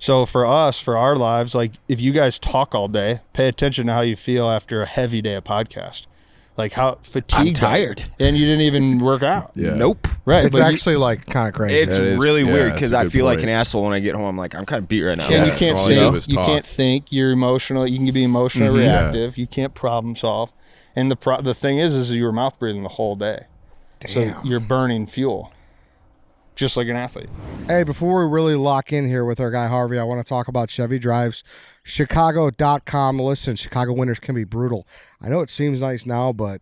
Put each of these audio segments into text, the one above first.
So for us, for our lives, like if you guys talk all day, pay attention to how you feel after a heavy day of podcast. Like how fatigued. I'm tired. And you didn't even work out. Yeah. Nope. Right. It's actually like kind of crazy. It's really weird it's because a I good feel like point. an asshole when I get home. I'm like, I'm kind of beat right now. And you can't all you do think. is You talk. can't think. You're emotional. You can be emotionally reactive. You can't problem solve. And the thing is you were mouth breathing the whole day. Damn. So you're burning fuel, just like an athlete. Hey, before we really lock in here with our guy Harvey, I want to talk about Chevy Drives, Chicago.com. Listen, Chicago winters can be brutal. I know it seems nice now, but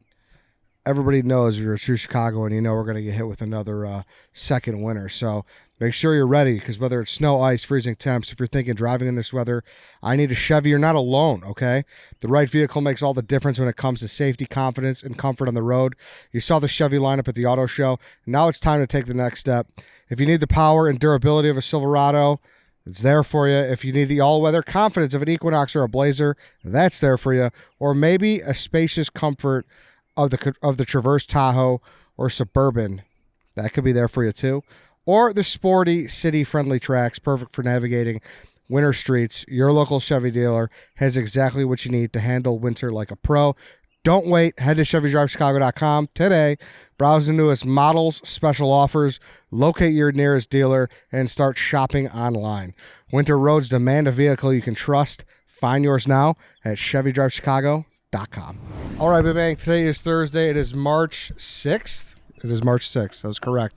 everybody knows if you're a true Chicagoan, you know we're going to get hit with another second winter. So make sure you're ready, because whether it's snow, ice, freezing temps, if you're thinking driving in this weather, I need a Chevy, you're not alone, okay? The right vehicle makes all the difference when it comes to safety, confidence, and comfort on the road. You saw the Chevy lineup at the auto show. Now it's time to take the next step. If you need the power and durability of a Silverado, it's there for you. If you need the all-weather confidence of an Equinox or a Blazer, that's there for you. Or maybe a spacious comfort of the Traverse Tahoe or Suburban, that could be there for you too. Or the sporty city-friendly tracks, perfect for navigating winter streets. Your local Chevy dealer has exactly what you need to handle winter like a pro. Don't wait. Head to ChevyDriveChicago.com today. Browse the newest models, special offers, locate your nearest dealer, and start shopping online. Winter roads demand a vehicle you can trust. Find yours now at ChevyDriveChicago.com. All right, Big Bang. Today is Thursday. It is March 6th. It is March 6th. That was correct.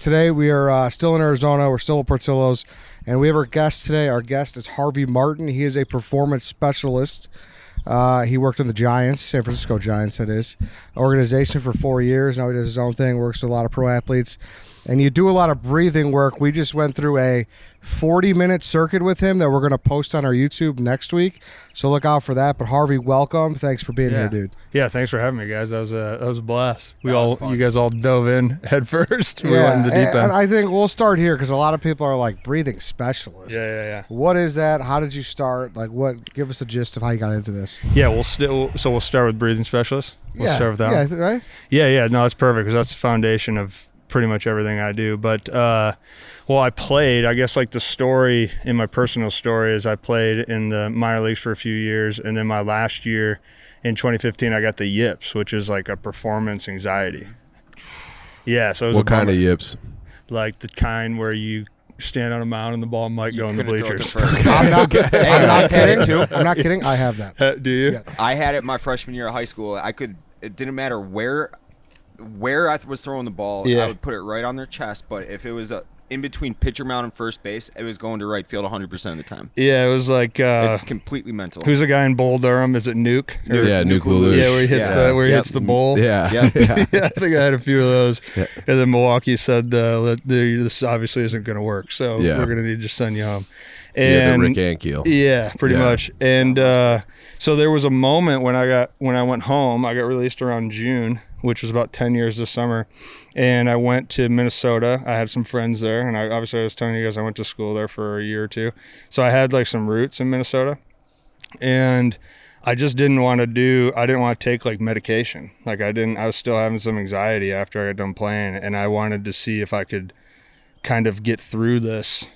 Today we are still in Arizona. We're still at Portillo's, and we have our guest today. Our guest is Harvey Martin. He is a performance specialist. He worked on the Giants, San Francisco Giants, that is, organization for 4 years. Now he does his own thing, works with a lot of pro athletes. And you do a lot of breathing work. We just went through a 40-minute circuit with him that we're going to post on our YouTube next week. So look out for that. But Harvey, welcome. Thanks for being here, dude. Yeah, thanks for having me, guys. That was a blast. You guys all dove in head first. We went in the deep end. And I think we'll start here because a lot of people are like breathing specialists. Yeah. What is that? How did you start? Like, what? Give us a gist of how you got into this. Yeah, we'll start with breathing specialists. We'll start with that. Yeah, one. right. Yeah. No, that's perfect because that's the foundation of pretty much everything I do. But I played, I guess, like the story in my personal story is I played in the minor leagues for a few years, and then my last year in 2015 I got the yips, which is like a performance anxiety. Yeah, so it was What kind of yips? Like the kind where you stand on a mound and the ball might go in the bleachers. I'm not kidding. I have that. Do you? Yeah. I had it my freshman year of high school. It didn't matter where I was throwing the ball. I would put it right on their chest. But if it was in between pitcher mound and first base, it was going to right field 100% of the time. Yeah, it was like it's completely mental. Who's the guy in Bull Durham? Is it Nuke? Yeah, Nuke Lelouch. Yeah, where he hits hits the bull. Yeah. Yeah, I think I had a few of those. Yeah. And then Milwaukee said, this obviously isn't going to work, so we're going to need to send you home. So and the Rick Ankiel. Yeah, pretty much. And so there was a moment when I went home. I got released around June, which was about 10 years this summer. And I went to Minnesota. I had some friends there. And I was telling you guys, I went to school there for a year or two. So I had like some roots in Minnesota. And I just didn't want to take like medication. Like I was still having some anxiety after I got done playing. And I wanted to see if I could kind of get through this,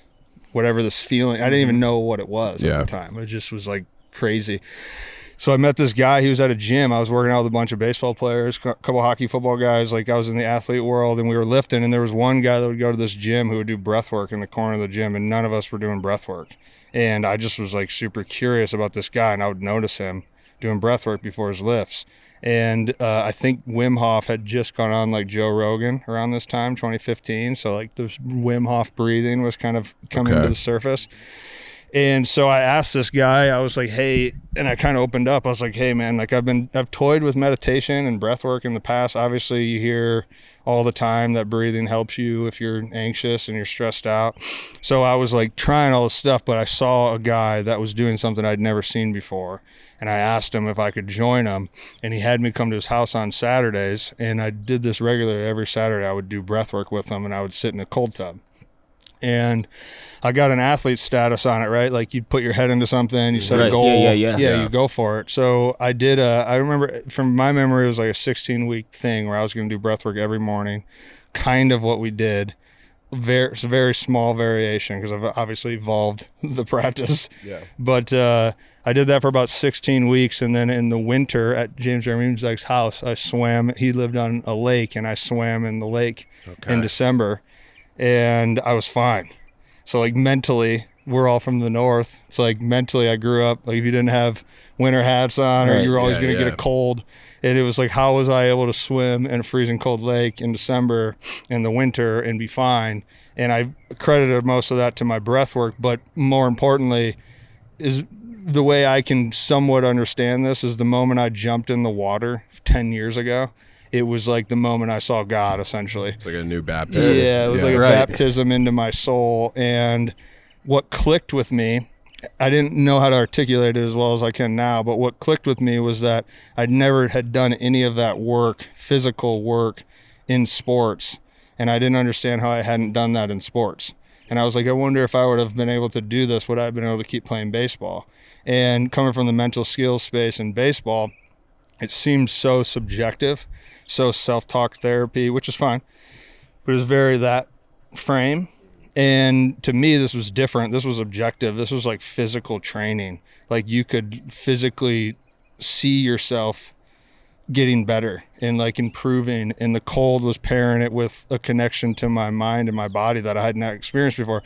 whatever this feeling. I didn't even know what it was at the time. It just was like crazy. So I met this guy. He was at a gym. I was working out with a bunch of baseball players, a couple hockey, football guys. Like I was in the athlete world, and we were lifting. And there was one guy that would go to this gym who would do breath work in the corner of the gym, and none of us were doing breath work. And I just was like super curious about this guy, and I would notice him doing breath work before his lifts. And I think Wim Hof had just gone on like Joe Rogan around this time, 2015. So like this Wim Hof breathing was kind of coming to the surface. And so I asked this guy, I was like, hey, and I kind of opened up. I was like, hey man, like I've toyed with meditation and breath work in the past. Obviously you hear all the time that breathing helps you if you're anxious and you're stressed out. So I was like trying all this stuff, but I saw a guy that was doing something I'd never seen before. And I asked him if I could join him, and he had me come to his house on Saturdays. And I did this regularly. Every Saturday I would do breath work with him, and I would sit in a cold tub. And I got an athlete status on it, right? Like you put your head into something, you set a goal. Yeah, you go for it. So I did I remember from my memory, it was like a 16-week thing where I was going to do breath work every morning, kind of what we did. it's a very small variation because I've obviously evolved the practice. Yeah. But I did that for about 16 weeks, and then in the winter at James Jeremy Muzak's house, I swam. He lived on a lake, and I swam in the lake in December, and I was fine. So like mentally, we're all from the north. It's like mentally, I grew up like if you didn't have winter hats on, or you were always going to get a cold. And it was like, how was I able to swim in a freezing cold lake in December in the winter and be fine? And I credited most of that to my breath work, but more importantly is the way I can somewhat understand this is the moment I jumped in the water 10 years ago. It was like the moment I saw God, essentially. It's like a new baptism. Yeah, it was like a baptism into my soul. And what clicked with me, I didn't know how to articulate it as well as I can now, but what clicked with me was that I never had done any of that work, physical work in sports. And I didn't understand how I hadn't done that in sports. And I was like, I wonder if I would have been able to do this, would I have been able to keep playing baseball? And coming from the mental skills space in baseball, it seemed so subjective, so self-talk therapy, which is fine, but it was very that frame. And to me, this was different. This was objective. This was like physical training. Like you could physically see yourself getting better and like improving, and the cold was pairing it with a connection to my mind and my body that I had not experienced before.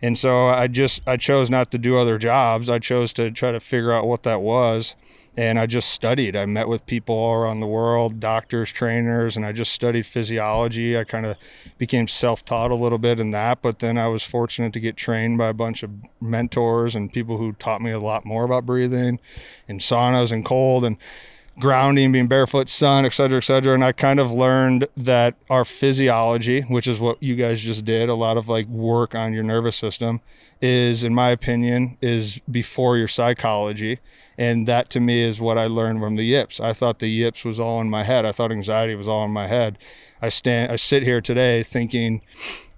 And so I chose not to do other jobs. I chose to try to figure out what that was. And I just studied. I met with people all around the world, doctors, trainers, and I just studied physiology. I kind of became self-taught a little bit in that, but then I was fortunate to get trained by a bunch of mentors and people who taught me a lot more about breathing and saunas and cold and grounding, being barefoot, sun, et cetera, et cetera. And I kind of learned that our physiology, which is what you guys just did, a lot of like work on your nervous system, is, in my opinion, is before your psychology. And that to me is what I learned from the yips. I thought the yips was all in my head. I thought anxiety was all in my head. I sit here today thinking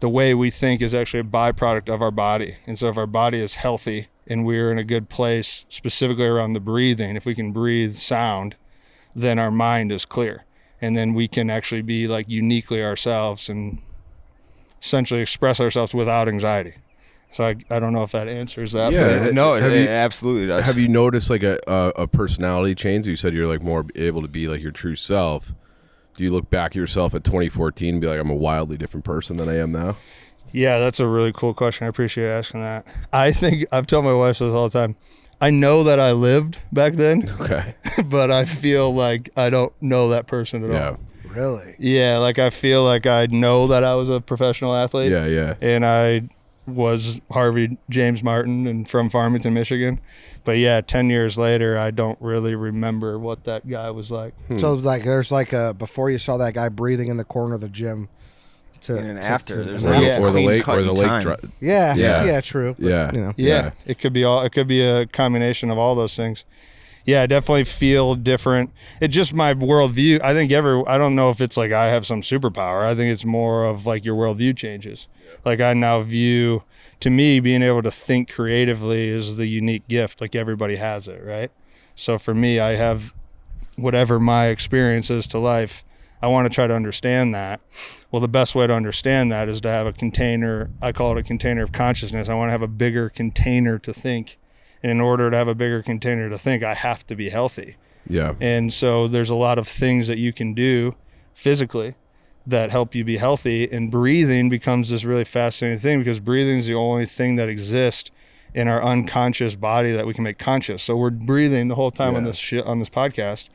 the way we think is actually a byproduct of our body. And so if our body is healthy and we're in a good place, specifically around the breathing, if we can breathe sound, then our mind is clear. And then we can actually be like uniquely ourselves and essentially express ourselves without anxiety. So I don't know if that answers that. Yeah, no, it absolutely does. Have you noticed like a personality change? You said you're like more able to be like your true self. Do you look back at yourself at 2014 and be like, I'm a wildly different person than I am now? Yeah, that's a really cool question. I appreciate you asking that. I think I've told my wife this all the time. I know that I lived back then, Okay. but I feel like I don't know that person at all. Really? Yeah, like I feel like I know that I was a professional athlete. Yeah. And I was Harvey James Martin and from Farmington, Michigan. But yeah, 10 years later, I don't really remember what that guy was like. So like there's like a before you saw that guy breathing in the corner of the gym and after there's Or, like or the clean lake cut or the in lake time. Yeah, true. But, Yeah. you know. Yeah, it could be a combination of all those things. Yeah, I definitely feel different. It's just my worldview. I think I don't know if it's like I have some superpower. I think it's more of like your worldview changes. Like I now view, to me, being able to think creatively is the unique gift. Like everybody has it, right? So for me, I have whatever my experience is to life. I want to try to understand that. Well, the best way to understand that is to have a container. I call it a container of consciousness. I want to have a bigger container to think. And in order to have a bigger container to think, I have to be healthy. Yeah. And so there's a lot of things that you can do physically that help you be healthy. And breathing becomes this really fascinating thing because breathing is the only thing that exists in our unconscious body that we can make conscious. So we're breathing the whole time on this podcast.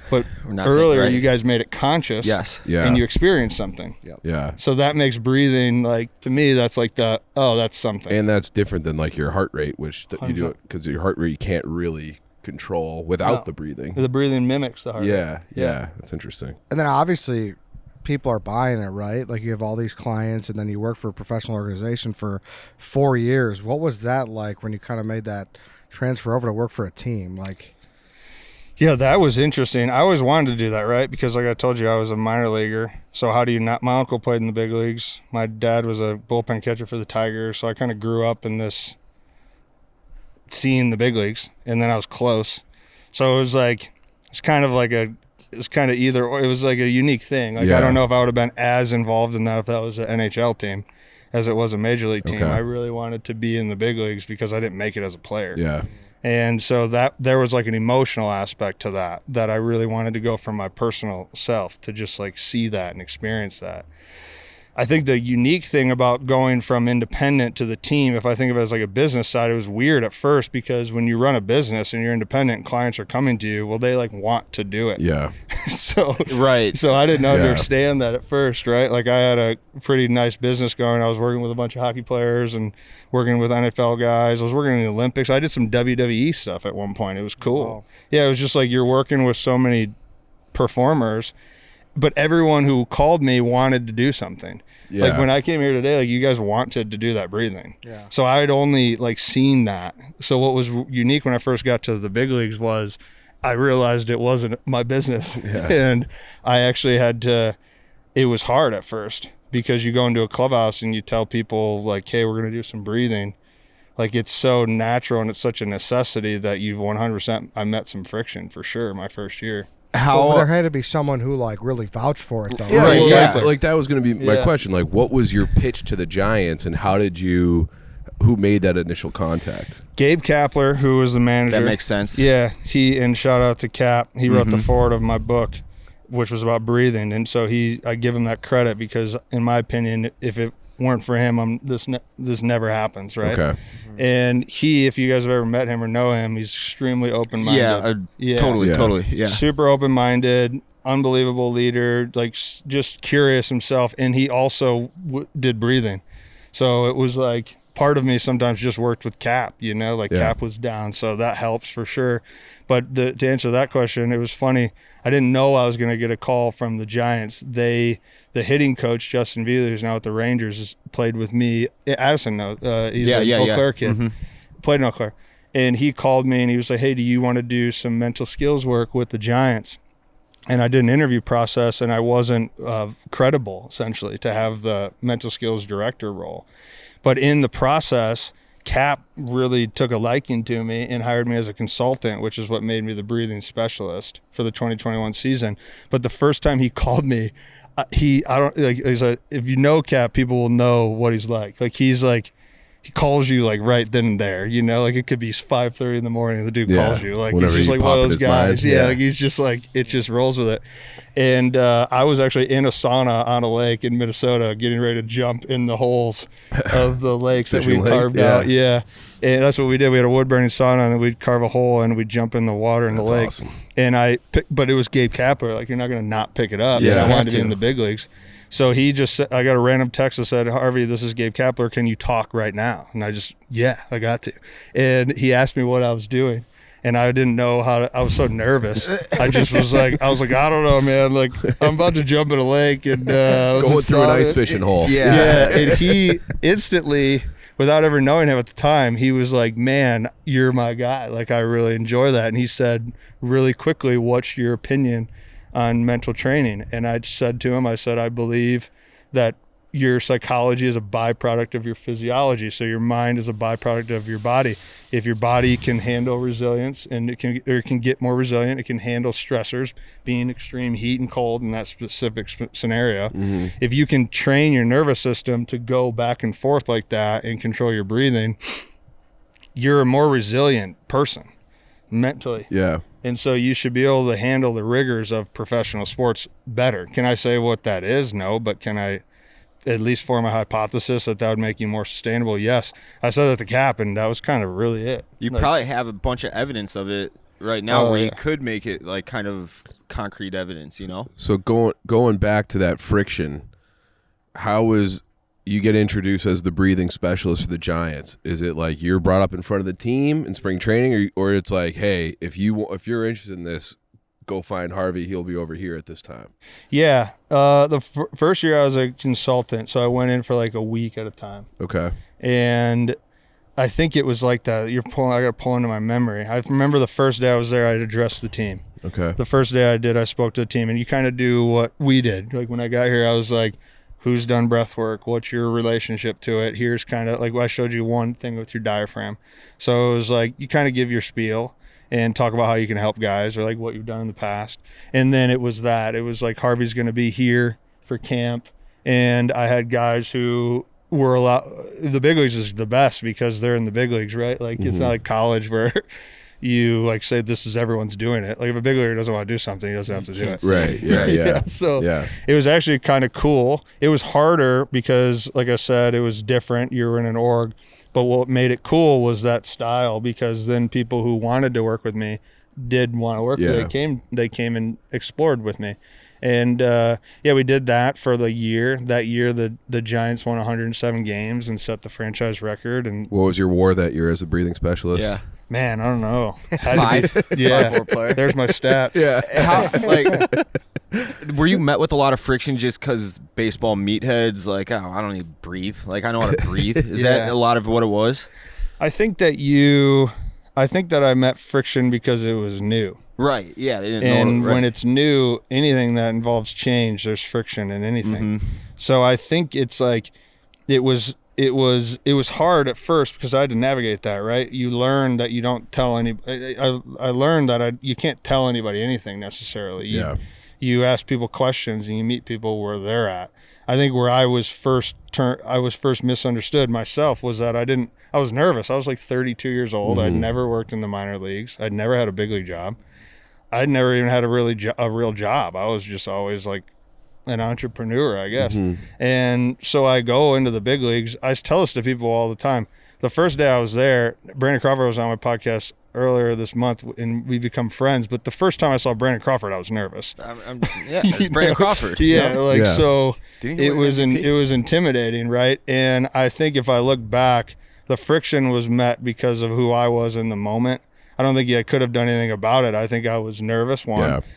But earlier you guys made it conscious. Yes. Yeah. And you experienced something. Yeah. So that makes breathing, like, to me, that's like that's something. And that's different than like your heart rate, which you do it because your heart rate you can't really control without the breathing. The breathing mimics the heart rate. Yeah. That's interesting. And then obviously people are buying it, right? Like you have all these clients and then you work for a professional organization for 4 years. What was that like when you kind of made that transfer over to work for a team? Like, yeah, that was interesting. I always wanted to do that, right? Because like I told you, I was a minor leaguer. So how do you not? My uncle played in the big leagues. My dad was a bullpen catcher for the Tigers. So I kind of grew up in this, seeing the big leagues. And then I was close. So it was like, it was like a unique thing. Like I don't know if I would have been as involved in that if that was an NHL team. as it was a major league team. Okay. I really wanted to be in the big leagues because I didn't make it as a player. Yeah. And so that there was like an emotional aspect to that I really wanted to go from my personal self to just like see that and experience that. I think the unique thing about going from independent to the team, if I think of it as like a business side, it was weird at first because when you run a business and you're independent, clients are coming to you, well, they like want to do it. Yeah. So Right. So I didn't understand that at first, right? Like I had a pretty nice business going. I was working with a bunch of hockey players and working with NFL guys. I was working in the Olympics. I did some WWE stuff at one point. It was cool. Wow. Yeah, it was just like you're working with so many performers, but everyone who called me wanted to do something. Yeah. Like when I came here today, like you guys wanted to do that breathing. Yeah. So I had only like seen that. So what was unique when I first got to the big leagues was I realized it wasn't my business. Yeah. And I actually had to, it was hard at first because you go into a clubhouse and you tell people like, hey, we're going to do some breathing. Like it's so natural and it's such a necessity that you've 100%, I met some friction for sure my first year. But there had to be someone who like really vouched for it though. Yeah, Right, well, exactly. like that was going to be my Yeah. question. Like, what was your pitch to the Giants, and who made that initial contact? Gabe Kapler, who was the manager. That makes sense. Yeah, and shout out to Cap. He wrote the foreword of my book, which was about breathing, and so I give him that credit because, in my opinion, if it weren't for him, this never happens, right? Okay. And if you guys have ever met him or know him, he's extremely open-minded. Yeah, Yeah. totally. Yeah. Super open-minded, unbelievable leader, like just curious himself, and he also did breathing. So it was like part of me sometimes just worked with Cap, like Yeah. Cap was down, so that helps for sure. But to answer that question, it was funny. I didn't know I was going to get a call from the Giants. The hitting coach, Justin Vealy, who's now at the Rangers, has played with me. Addison knows. He's an Eau Claire kid. Played in Eau Claire. And he called me and he was like, hey, do you want to do some mental skills work with the Giants? And I did an interview process and I wasn't credible, essentially, to have the mental skills director role. But in the process, Cap really took a liking to me and hired me as a consultant, which is what made me the breathing specialist for the 2021 season. But the first time he called me, he said, if you know Cap, people will know what he's like. Like he calls you like right then and there, like it could be 5:30 in the morning. The dude calls you like Whenever he's just you like pop one of in those his guys. mind. Yeah, like he's just like it just rolls with it. And I was actually in a sauna on a lake in Minnesota, getting ready to jump in the holes of the lakes that we Fishing lake? carved out. Yeah, and that's what we did. We had a wood burning sauna, and then we'd carve a hole and we'd jump in the water in That's the lake. awesome. And but it was Gabe Kapler. Like you're not going to not pick it up. Yeah, And I have wanted to be to. in the big leagues. So I got a random text that said, Harvey, this is Gabe Kapler. Can you talk right now? And I got to. And he asked me what I was doing. And I didn't know I was so nervous. I just was like, I don't know, man. Like, I'm about to jump in a lake and Going through an ice fishing hole. Yeah. And he instantly, without ever knowing him at the time, he was like, man, you're my guy. Like, I really enjoy that. And he said really quickly, what's your opinion on mental training? And I said to him, I believe that your psychology is a byproduct of your physiology. So your mind is a byproduct of your body. If your body can handle resilience and it can get more resilient, it can handle stressors, being extreme heat and cold in that specific scenario. Mm-hmm. If you can train your nervous system to go back and forth like that and control your breathing, you're a more resilient person mentally. Yeah. And so you should be able to handle the rigors of professional sports better. Can I say what that is? No, but can I at least form a hypothesis that would make you more sustainable? Yes. I said that to Cap, and that was kind of really it. You Like, probably have a bunch of evidence of it right now Oh, where yeah. you could make it like kind of concrete evidence, So going back to that friction, how was you get introduced as the breathing specialist for the Giants? Is it like you're brought up in front of the team in spring training, or it's like, hey, if you're interested in this, go find Harvey. He'll be over here at this time. Yeah. The first year I was a consultant, so I went in for like a week at a time. Okay. And I think it was like that. I got to pull into my memory. I remember the first day I was there, I'd addressed the team. Okay. The first day I spoke to the team, and you kind of do what we did. Like when I got here, I was like, who's done breath work? What's your relationship to it? Here's kind of like I showed you one thing with your diaphragm. So it was like you kind of give your spiel and talk about how you can help guys or like what you've done in the past. And then it was like Harvey's going to be here for camp. And I had guys who we're a lot. The big leagues is the best because they're in the big leagues, right? Like it's not like college where you like say this is everyone's doing it. Like if a big leaguer doesn't want to do something, he doesn't have to do it. Right. Yeah. So it was actually kind of cool. It was harder because, like I said, it was different. You were in an org, but what made it cool was that style, because then people who wanted to work with me did want to work. They came and explored with me. And we did that for the year. That year, the Giants won 107 games and set the franchise record. And what was your WAR that year as a breathing specialist? Yeah. Man, I don't know. Five. 5-4 player. There's my stats. Yeah. How, were you met with a lot of friction just because baseball meatheads, like, oh, I don't need to breathe. Like, I know how to breathe. Is that a lot of what it was? I think that I met friction because it was new. Right. Yeah. They didn't and know. Right. When it's new, anything that involves change, there's friction in anything. So I think it's like it was hard at first because I had to navigate that, right? You learn that you don't tell anybody. I learned that you can't tell anybody anything necessarily. You ask people questions and you meet people where they're at. I think where I was first misunderstood myself was that I was nervous. I was like 32 years old. I'd never worked in the minor leagues. I'd never had a big league job. I'd never even had a real job. I was just always like an entrepreneur, I guess. And so I go into the big leagues. I tell this to people all the time. The first day I was there, Brandon Crawford was on my podcast earlier this month, and we become friends. But the first time I saw Brandon Crawford, I was nervous. It's Brandon Crawford. So it was intimidating, right? And I think if I look back, the friction was met because of who I was in the moment. I don't think I could have done anything about it. I think I was nervous.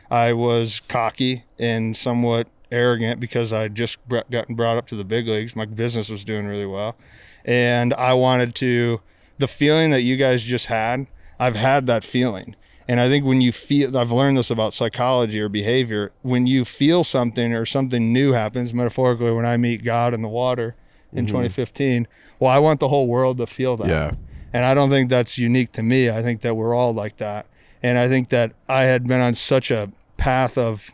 I was cocky and somewhat arrogant because I just gotten brought up to the big leagues. My business was doing really well. And I wanted to, the feeling that you guys just had, I've had that feeling. And I think when you feel, I've learned this about psychology or behavior, when you feel something or something new happens, metaphorically, when I meet God in the water in 2015, well, I want the whole world to feel that. Yeah. And I don't think that's unique to me. I think that we're all like that. And I think that I had been on such a path of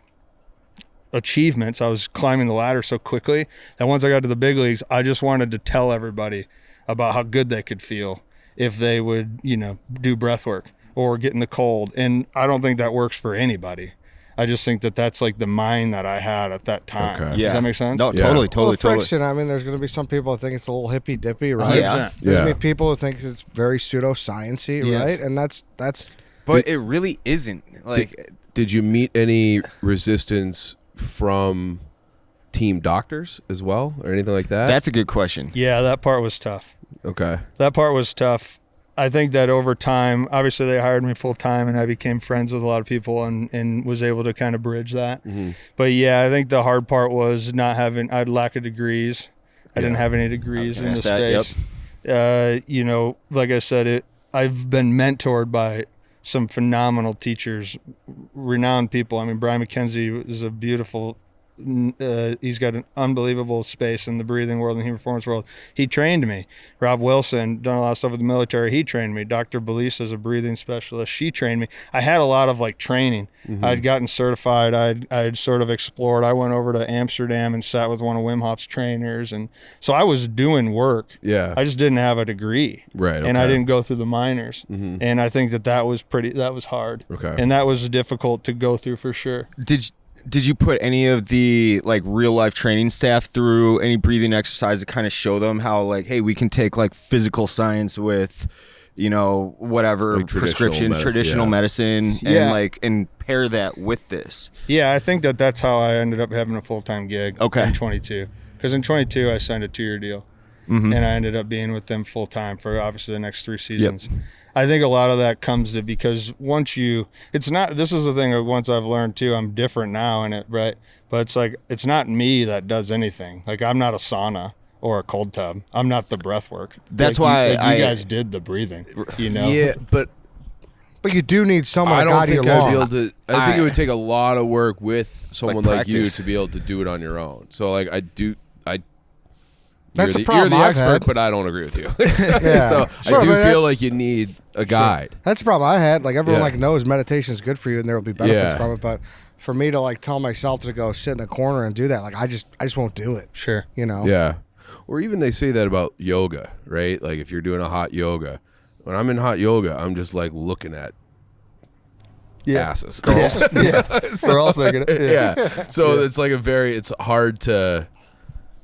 achievements. I was climbing the ladder so quickly that once I got to the big leagues, I just wanted to tell everybody about how good they could feel if they would, do breath work or get in the cold. And I don't think that works for anybody. I just think that that's like the mind that I had at that time. Okay. Does that make sense? No, totally. Friction, I mean, there's going to be some people that think it's a little hippy dippy, right? Yeah. There's going to be people who think it's very pseudoscience-y, right? And that's. But it really isn't. Like, did you meet any resistance from team doctors as well, or anything like that? That's a good question. Yeah, that part was tough. Okay. That part was tough. I think that over time, obviously they hired me full time and I became friends with a lot of people and was able to kind of bridge that. But yeah, I think the hard part was I'd lack of degrees. I didn't have any degrees in the space. Like I said, I've been mentored by some phenomenal teachers, renowned people. I mean, Brian McKenzie is a beautiful, he's got an unbelievable space in the breathing world and human performance world. He trained me. Rob Wilson, done a lot of stuff with the military. He trained me. Dr. Belisa is a breathing specialist. She trained me. I had a lot of training. I'd gotten certified. I'd sort of explored. I went over to Amsterdam and sat with one of Wim Hof's trainers. And so I was doing work. Yeah. I just didn't have a degree. Right. Okay. And I didn't go through the minors. And I think that was hard. Okay. And that was difficult to go through for sure. Did you put any of the real life training staff through any breathing exercise to kind of show them how hey, we can take physical science with whatever traditional medicine and pair that with this? Yeah, I think that's how I ended up having a full-time gig in 22. Because in 22 I signed a 2-year deal. And I ended up being with them full-time for obviously the next 3 seasons. Yep. I think a lot of that comes to because this is the thing once I've learned too, I'm different now in it, right? But it's not me that does anything. I'm not a sauna or a cold tub. I'm not the breath work. That's why you guys did the breathing, Yeah, but you do need someone to guide you along. I think it would take a lot of work with someone like you to be able to do it on your own. So That's you're the problem the I've expert, had. but I don't agree with you. Yeah. So Sure, I do but feel like you need a guide. That's the problem I had. Everyone knows meditation is good for you and there will be benefits Yeah. from it. But for me to tell myself to go sit in a corner and do that, I just won't do it. Sure. Yeah. Or even they say that about yoga, right? Like if you're doing a hot yoga. When I'm in hot yoga, I'm just like looking at asses. Girls. We're all thinking it. Yeah. So it's like it's hard to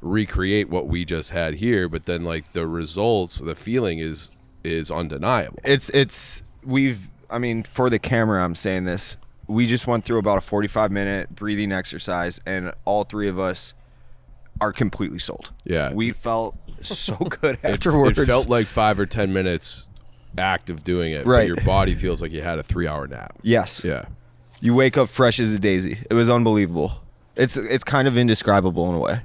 recreate what we just had here, but then like the results, the feeling is undeniable. For the camera, I'm saying this. We just went through about a 45-minute breathing exercise, and all three of us are completely sold. Yeah. We felt so good afterwards. It felt like 5 or 10 minutes active doing it, right? But your body feels like you had a 3-hour nap. Yes. Yeah. You wake up fresh as a daisy. It was unbelievable. It's kind of indescribable in a way.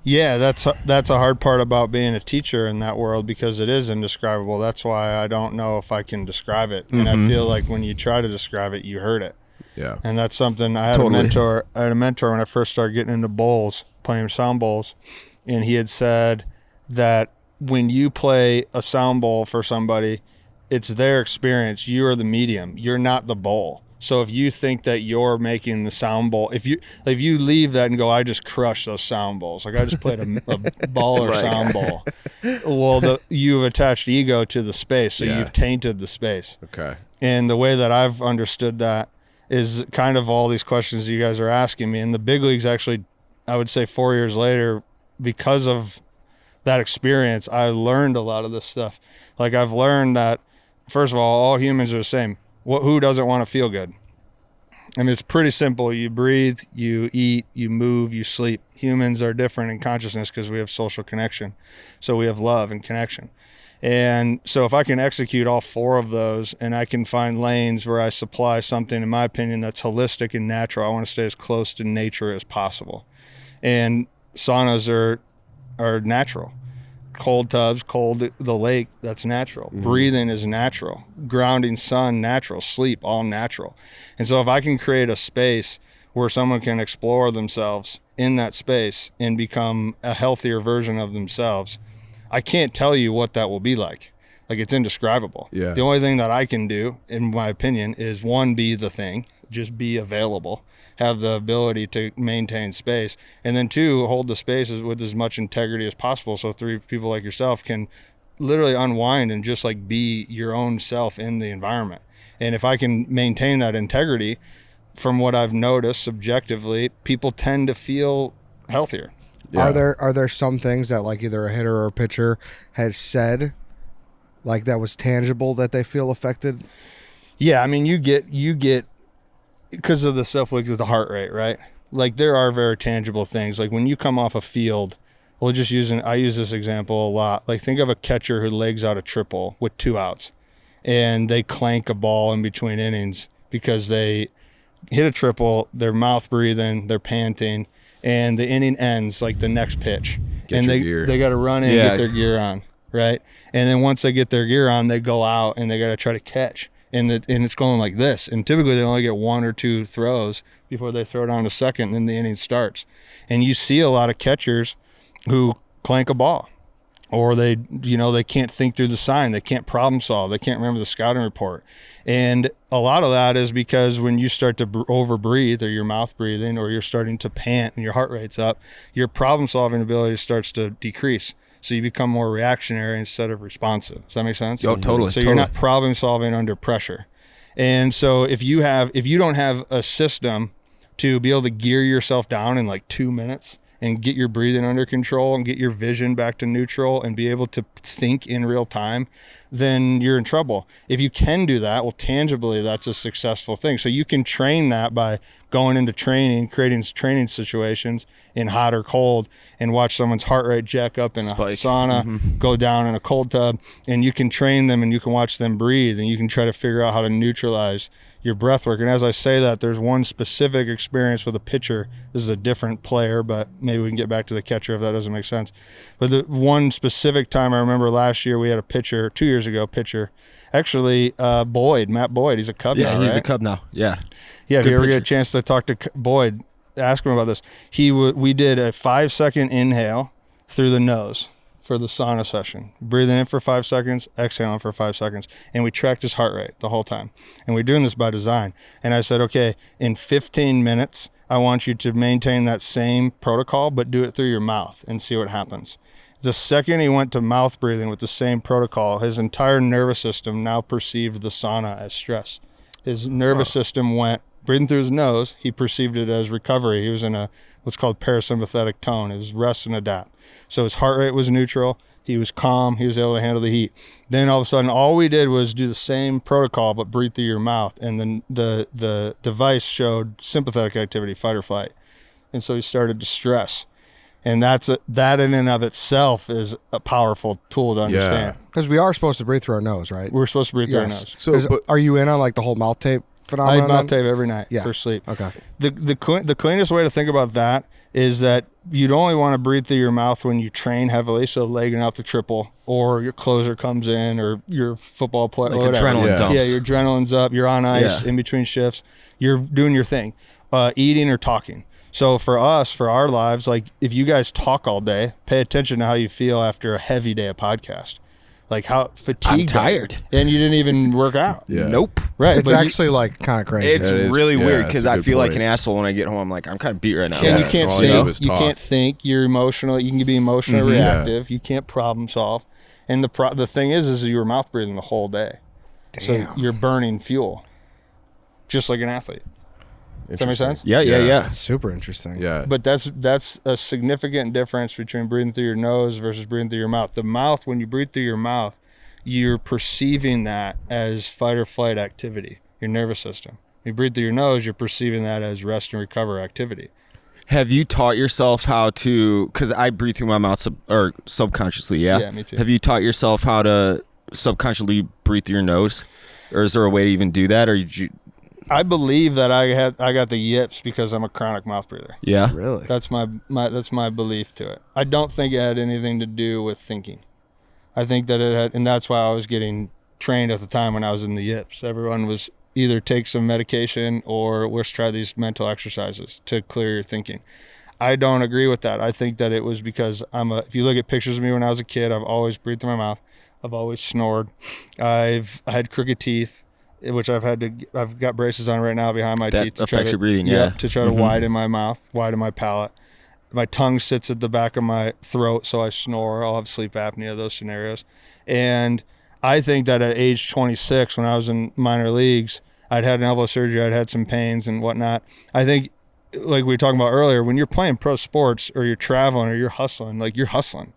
Yeah, that's a hard part about being a teacher in that world, because it is indescribable. That's why I don't know if I can describe it. And I feel like when you try to describe it, you hurt it. Yeah. And that's something I had a mentor when I first started getting into bowls, playing sound bowls, and he had said that when you play a sound bowl for somebody, it's their experience. You are the medium. You're not the bowl. So if you think that you're making the sound bowl, if you leave that and go, I just crushed those sound bowls, like I just played a baller sound bowl, well, you've attached ego to the space, so you've tainted the space. Okay. And the way that I've understood that is kind of all these questions you guys are asking me. And the big leagues actually, I would say 4 years later, because of that experience, I learned a lot of this stuff. Like I've learned that, first of all humans are the same. Who doesn't want to feel good? I mean, it's pretty simple. You breathe, you eat, you move, you sleep. Humans are different in consciousness because we have social connection. So we have love and connection. And so if I can execute all 4 of those, and I can find lanes where I supply something, in my opinion, that's holistic and natural, I want to stay as close to nature as possible. And saunas are natural. Cold tubs, the lake, that's natural. Breathing is natural. Grounding, sun, natural. Sleep, all natural. And so if I can create a space where someone can explore themselves in that space and become a healthier version of themselves, I can't tell you what that will be like. Like, it's indescribable. Yeah. The only thing that I can do, in my opinion, is 1, be the thing, just be available, have the ability to maintain space, and then 2, hold the spaces with as much integrity as possible, so 3 people like yourself can literally unwind and just like be your own self in the environment. And if I can maintain that integrity, from what I've noticed subjectively, people tend to feel healthier. Yeah. Are there some things that like either a hitter or a pitcher has said, like that was tangible, that they feel affected? Yeah, I mean, you get because of the stuff with the heart rate, right? Like there are very tangible things. Like when you come off a field, I use this example a lot. Like think of a catcher who legs out a triple with 2 outs, and they clank a ball in between innings because they hit a triple, they're mouth breathing, they're panting, and the inning ends like the next pitch. They got to run in and get their gear on, right? And then once they get their gear on, they go out and they got to try to catch. And it's going like this. And typically they only get 1 or 2 throws before they throw it on to second, and then the inning starts. And you see a lot of catchers who clank a ball, or they can't think through the sign. They can't problem solve. They can't remember the scouting report. And a lot of that is because when you start to over breathe, or your mouth breathing, or you're starting to pant and your heart rate's up, your problem solving ability starts to decrease. So you become more reactionary instead of responsive. Does that make sense? Oh, totally. So you're not problem solving under pressure. And so if you don't have a system to be able to gear yourself down in like 2 minutes and get your breathing under control and get your vision back to neutral and be able to think in real time, then you're in trouble. If you can do that, well, tangibly, that's a successful thing. So you can train that by going into training, creating training situations in hot or cold, and watch someone's heart rate jack up in a sauna, go down in a cold tub, and you can train them and you can watch them breathe, and you can try to figure out how to neutralize your breath work. And as I say that, there's one specific experience with a pitcher. This is a different player, but maybe we can get back to the catcher if that doesn't make sense. But the one specific time I remember last year, we had a pitcher, 2 years ago, actually, Matt Boyd. He's a Cub now, he's right? a Cub now. Yeah. Yeah, if Good you ever pitcher. get a chance to talk to Boyd, ask him about this. We did a 5-second inhale through the nose for the sauna session. Breathing in for 5 seconds, exhaling for 5 seconds. And we tracked his heart rate the whole time. And we're doing this by design. And I said, okay, in 15 minutes, I want you to maintain that same protocol, but do it through your mouth and see what happens. The second he went to mouth breathing with the same protocol, his entire nervous system now perceived the sauna as stress. His nervous system went, breathing through his nose, he perceived it as recovery. He was in what's called parasympathetic tone. It was rest and adapt. So his heart rate was neutral. He was calm. He was able to handle the heat. Then all of a sudden, all we did was do the same protocol, but breathe through your mouth. And then the device showed sympathetic activity, fight or flight. And so he started to stress. And that in and of itself is a powerful tool to understand. Because we are supposed to breathe through our nose, right? We're supposed to breathe through our nose. So, Are you in on like the whole mouth tape phenomenon? I have mouth tape every night for sleep. Okay. The cleanest way to think about that is that you'd only want to breathe through your mouth when you train heavily, so legging out the triple, or your closer comes in, or your football player, like whatever. adrenaline dumps. Yeah, your adrenaline's up. You're on ice in between shifts. You're doing your thing, eating or talking. So for us, for our lives, like if you guys talk all day, pay attention to how you feel after a heavy day of podcast. Like how fatigued. I'm tired. And you didn't even work out. Yeah. Nope. Right. It's but actually like kind of crazy. It's really weird because I feel like point. an asshole when I get home. I'm like, I'm kind of beat right now. And you can't all you do think. is You talk. can't think. You're emotional. You can be emotional, reactive. You can't problem solve. And the thing is you were mouth breathing the whole day. So you're burning fuel, just like an athlete. Does that make sense? Yeah. That's super interesting. Yeah. But that's a significant difference between breathing through your nose versus breathing through your mouth. The mouth, when you breathe through your mouth, you're perceiving that as fight or flight activity, your nervous system. You breathe through your nose, you're perceiving that as rest and recover activity. Have you taught yourself how to, because I breathe through my mouth or subconsciously, yeah? Yeah, me too. Have you taught yourself how to subconsciously breathe through your nose? Or is there a way to even do that? Or did you... I believe that I got the yips because I'm a chronic mouth breather. Yeah? Really? That's my belief to it. I don't think it had anything to do with thinking. I think that it had, and that's why I was getting trained at the time when I was in the yips. Everyone was either take some medication or let's try these mental exercises to clear your thinking. I don't agree with that. I think that it was because if you look at pictures of me when I was a kid, I've always breathed through my mouth. I've always snored. I had crooked teeth, which I've got braces on right now behind my teeth. That affects your breathing, yeah. To try to widen my mouth, widen my palate. My tongue sits at the back of my throat, so I snore. I'll have sleep apnea, those scenarios. And I think that at age 26, when I was in minor leagues, I'd had an elbow surgery, I'd had some pains and whatnot. I think, like we were talking about earlier, when you're playing pro sports or you're traveling or you're hustling, like you're hustling.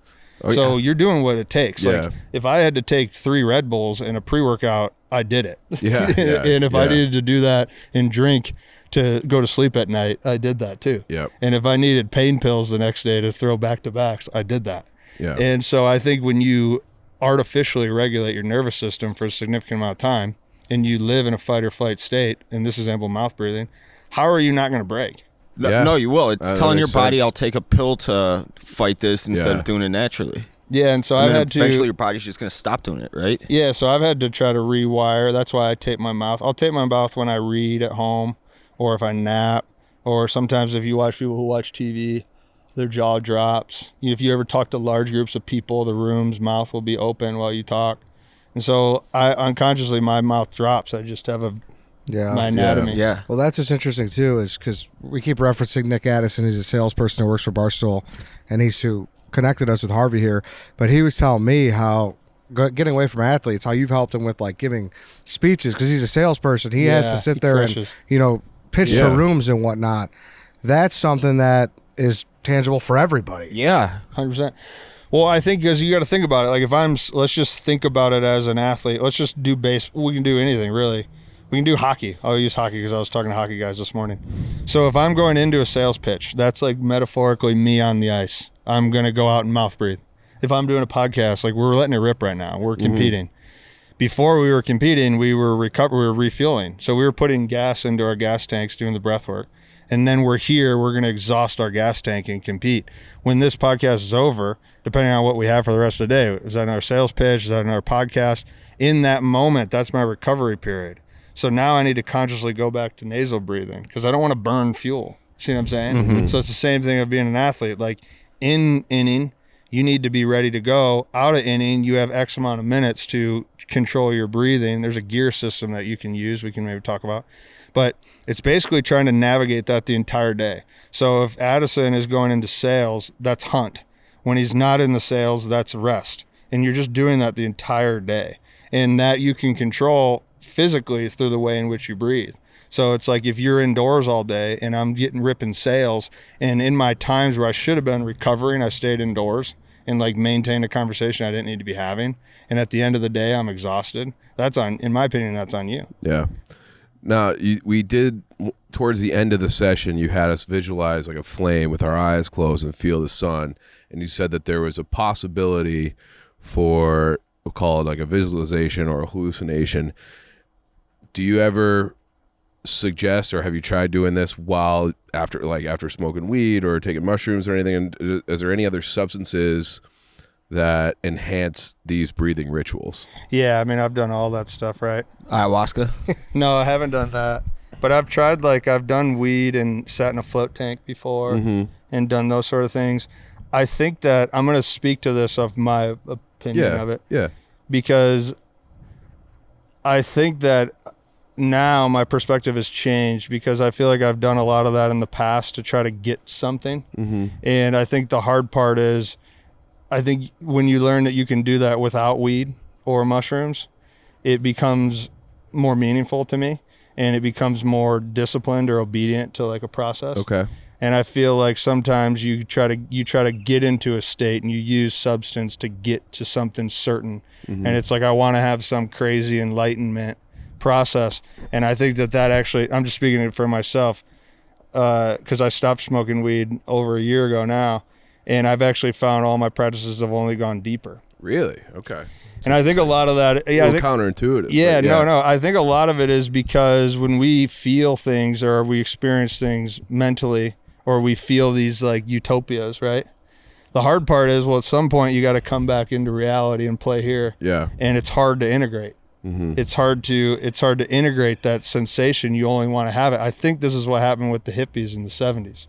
So you're doing what it takes. Yeah. Like if I had to take 3 Red Bulls and a pre-workout, I did it. Yeah, And if I needed to do that and drink to go to sleep at night, I did that too. Yep. And if I needed pain pills the next day to throw back-to-backs, I did that. Yeah. And so I think when you artificially regulate your nervous system for a significant amount of time and you live in a fight or flight state, and this is ample mouth breathing, how are you not going to break? No, you will. It's telling your body, sense. I'll take a pill to fight this instead of doing it naturally. Yeah, and so And I've then had to... eventually your body's just going to stop doing it, right? Yeah, so I've had to try to rewire. That's why I tape my mouth. I'll tape my mouth when I read at home or if I nap, or sometimes if you watch people who watch TV, their jaw drops. If you ever talk to large groups of people, the room's mouth will be open while you talk. And so unconsciously my mouth drops. I just have my anatomy. Yeah. Well, that's what's interesting too, is because we keep referencing Nick Addison. He's a salesperson who works for Barstool, and he's who connected us with Harvey here. But he was telling me how getting away from athletes, how you've helped him with like giving speeches, because he's a salesperson. He has to sit there crushes. and pitch to rooms and whatnot. That's something that is tangible for everybody. Yeah. 100%. Well, I think because you got to think about it. Like let's just think about it as an athlete. Let's just do we can do anything really. We can do hockey. I'll use hockey because I was talking to hockey guys this morning. So if I'm going into a sales pitch, that's like metaphorically me on the ice. I'm going to go out and mouth breathe. If I'm doing a podcast, like we're letting it rip right now. We're competing. Before we were competing, we were refueling. So we were putting gas into our gas tanks, doing the breath work. And then we're going to exhaust our gas tank and compete. When this podcast is over, depending on what we have for the rest of the day, is that our sales pitch? Is that our podcast? In that moment, that's my recovery period. So now I need to consciously go back to nasal breathing because I don't want to burn fuel. See what I'm saying? So it's the same thing of being an athlete. Like in inning, you need to be ready to go. Out of inning, you have X amount of minutes to control your breathing. There's a gear system that you can use. We can maybe talk about. But it's basically trying to navigate that the entire day. So if Addison is going into sales, that's hunt. When he's not in the sales, that's rest. And you're just doing that the entire day. And that you can control physically through the way in which you breathe. So it's like if you're indoors all day and I'm ripping sales, and in my times where I should have been recovering, I stayed indoors and like maintained a conversation I didn't need to be having. And at the end of the day, I'm exhausted. In my opinion, that's on you. Yeah. Now, we did, towards the end of the session, you had us visualize like a flame with our eyes closed and feel the sun. And you said that there was a possibility for, we'll call it like a visualization or a hallucination. Do you ever suggest, or have you tried doing this after smoking weed or taking mushrooms or anything? And is there any other substances that enhance these breathing rituals? Yeah, I mean, I've done all that stuff, right? Ayahuasca? No, I haven't done that. But I've tried, I've done weed and sat in a float tank before and done those sort of things. I think that I'm going to speak to this of my opinion of it. Yeah. Because I think that now my perspective has changed, because I feel like I've done a lot of that in the past to try to get something. And I think the hard part is, I think when you learn that you can do that without weed or mushrooms, it becomes more meaningful to me, and it becomes more disciplined or obedient to like a process. Okay. And I feel like sometimes you try to get into a state and you use substance to get to something certain. And it's like, I want to have some crazy enlightenment process. And I think that actually, I'm just speaking for myself, because I stopped smoking weed over a year ago now, and I've actually found all my practices have only gone deeper. Really? Okay. And I think a lot of that, I think counterintuitive. Yeah, no. I think a lot of it is because when we feel things or we experience things mentally, or we feel these like utopias, right? The hard part is, well, at some point you got to come back into reality and play here. Yeah. And it's hard to integrate. It's hard to integrate that sensation. You only want to have it. I think this is what happened with the hippies in the 70s.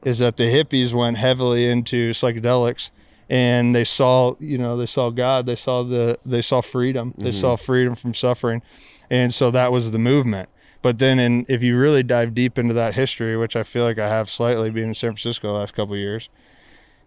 Is that the hippies went heavily into psychedelics, and they saw God, they saw freedom, they saw freedom from suffering, and so that was the movement. But then, if you really dive deep into that history, which I feel like I have slightly, being in San Francisco the last couple of years,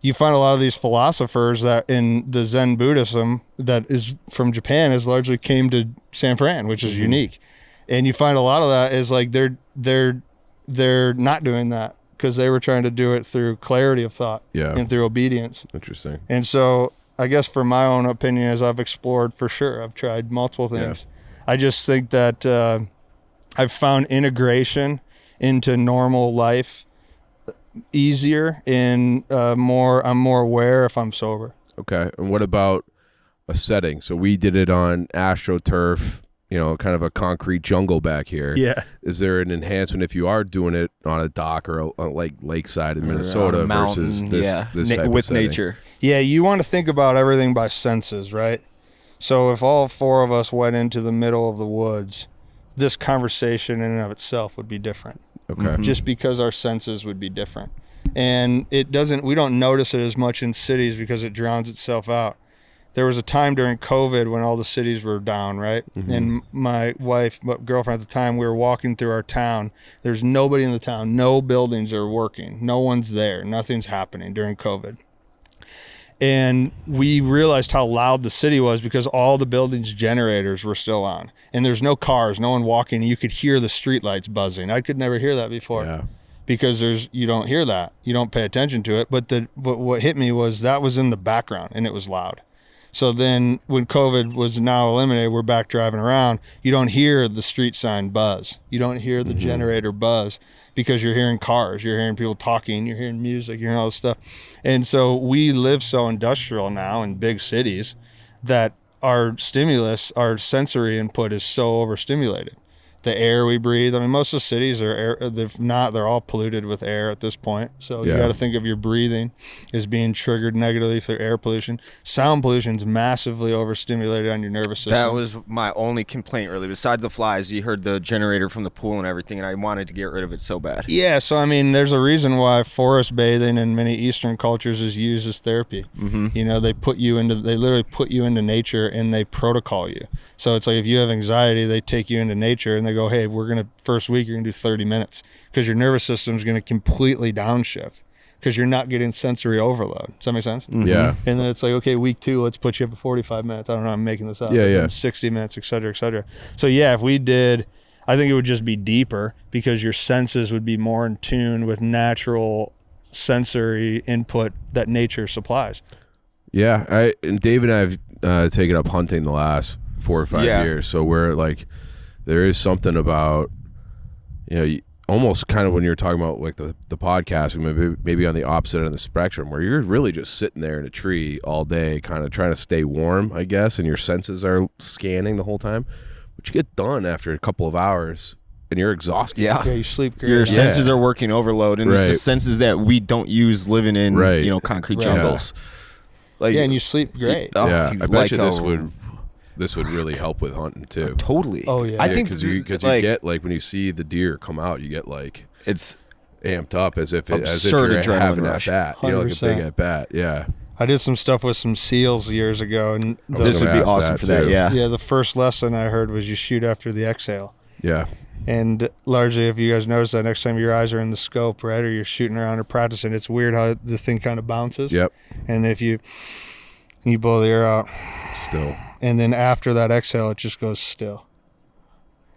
you find a lot of these philosophers that in the Zen Buddhism that is from Japan has largely came to San Fran, which is unique, and you find a lot of that is like they're not doing that, because they were trying to do it through clarity of thought and through obedience. Interesting. And so I guess for my own opinion, as I've explored, for sure, I've tried multiple things. I just think that I've found integration into normal life easier, and I'm more aware if I'm sober. Okay. And what about a setting? So we did it on AstroTurf, kind of a concrete jungle back here. Yeah. Is there an enhancement if you are doing it on a dock or a lakeside in Minnesota versus this type with of setting? nature? Yeah, you want to think about everything by senses, right? So if all four of us went into the middle of the woods, this conversation in and of itself would be different. Okay. Just because our senses would be different. And we don't notice it as much in cities because it drowns itself out. There was a time during COVID when all the cities were down, right? And my girlfriend at the time, we were walking through our town. There's nobody in the town. No buildings are working. No one's there. Nothing's happening during COVID. And we realized how loud the city was because all the buildings' generators were still on. And there's no cars, no one walking. You could hear the streetlights buzzing. I could never hear that before. Yeah. Because you don't hear that. You don't pay attention to it. But what hit me was that was in the background, and it was loud. So then when COVID was now eliminated, we're back driving around. You don't hear the street sign buzz. You don't hear the generator buzz because you're hearing cars. You're hearing people talking. You're hearing music. You're hearing all this stuff. And so we live so industrial now in big cities that our stimulus, our sensory input is so overstimulated. the air we breathe. I mean, most of the cities are air, if not, they're all polluted with air at this point. So you got to think of your breathing as being triggered negatively through air pollution. Sound pollution is massively overstimulated on your nervous system. That was my only complaint, really. Besides the flies, you heard the generator from the pool and everything, and I wanted to get rid of it so bad. Yeah, so I mean, there's a reason why forest bathing in many Eastern cultures is used as therapy. You know, they literally put you into nature and they protocol you. So it's like if you have anxiety, they take you into nature and they go, hey, first week you're gonna do 30 minutes because your nervous system is gonna completely downshift because you're not getting sensory overload. Does that make sense? Yeah. And then it's like, okay, week 2, let's put you up to 45 minutes. I don't know, I'm making this up. Yeah. 60 minutes, et cetera, et cetera. So yeah, if we did, I think it would just be deeper because your senses would be more in tune with natural sensory input that nature supplies. Yeah, and Dave and I have taken up hunting the last 4 or 5 years, so we're like, there is something about, you know, almost kind of when you're talking about like the podcast, maybe on the opposite end of the spectrum, where you're really just sitting there in a tree all day, kind of trying to stay warm, I guess, and your senses are scanning the whole time, but you get done after a couple of hours. And you're exhausted. Yeah, you sleep great. Your senses are working overload, and it's the Right. senses that we don't use living in, Right. you know, concrete Right. jungles. Like, and you sleep great. Yeah, you I bet like you a- this would really help with hunting too. Totally. Oh, yeah. I think because you like, get like when you see the deer come out, you get like it's amped up as if Absurd you're adrenaline having rush. at bat, you know, like a 100%. big at bat. Yeah, I did some stuff with some seals years ago, and this would gonna be ask awesome that, for that. too. Yeah. the first lesson I heard was you shoot after the exhale. yeah, And largely, if you guys notice that next time your eyes are in the scope, right, or you're shooting around or practicing, it's weird how the thing kind of bounces. yep. And if you blow the air out, Still, and then after that exhale, it just goes still.